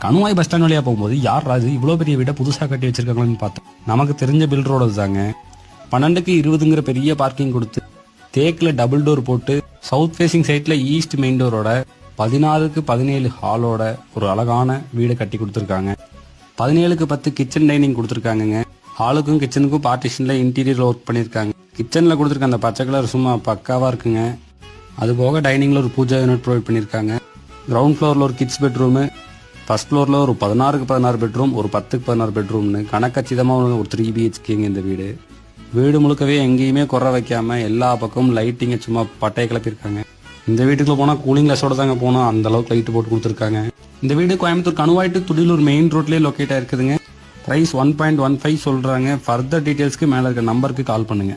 Kanuvai bus stand வழியா போகும்போது யார் அது இவ்வளோ பெரிய வீட்டை புதுசாக கட்டி வச்சிருக்காங்கன்னு பார்த்தோம். நமக்கு தெரிஞ்ச பில்டரோட தாங்க. 12க்கு 20ங்கிற பெரிய பார்க்கிங் கொடுத்து தேக்கில் டபுள் டோர் போட்டு சவுத் ஃபேசிங் சைட்ல ஈஸ்ட் மெயின் டோரோட 16க்கு 17 ஹாலோட ஒரு அழகான வீடை கட்டி கொடுத்துருக்காங்க. 17க்கு 10 கிச்சன் டைனிங் கொடுத்துருக்காங்க. ஹாலுக்கும் கிச்சனுக்கும் பார்ட்டிஷன்ல இன்டீரியர் ஒர்க் பண்ணியிருக்காங்க. கிச்சன்ல கொடுத்துருக்க அந்த பச்சை கலர் சும்மா பக்காவா இருக்குங்க. அது போக டைனிங்ல ஒரு பூஜா யூனிட் ப்ரொவைட் பண்ணியிருக்காங்க. கிரவுண்ட் ஃப்ளோர்ல ஒரு கிட்ஸ் பெட்ரூமு, ஃபர்ஸ்ட் ஃப்ளோர்ல ஒரு 16க்கு 16 பெட்ரூம், ஒரு 10க்கு 16 பெட்ரூம்னு கணக்கச்சிதமாக ஒரு 3 BHKங்க இந்த வீடு. வீடு முழுக்கவே எங்கேயுமே குறை வைக்காம எல்லா பக்கமும் லைட்டிங்க சும்மா பட்டையை கிளப்பியிருக்காங்க. இந்த வீட்டுக்குள்ள போனா கூலிங் கிளாஸோட தாங்க போனோம், அந்த அளவுக்கு லைட் போட்டு கொடுத்துருக்காங்க. இந்த வீடு கோயம்புத்தூர் கணுவாய் டு துடியலூர் மெயின் ரோட்லயே லொக்கேட் ஆயிருக்குதுங்க. பிரைஸ் 1.15 சொல்றாங்க. ஃபர்தர் டீடைல்ஸ்க்கு மேல இருக்க நம்பருக்கு கால் பண்ணுங்க.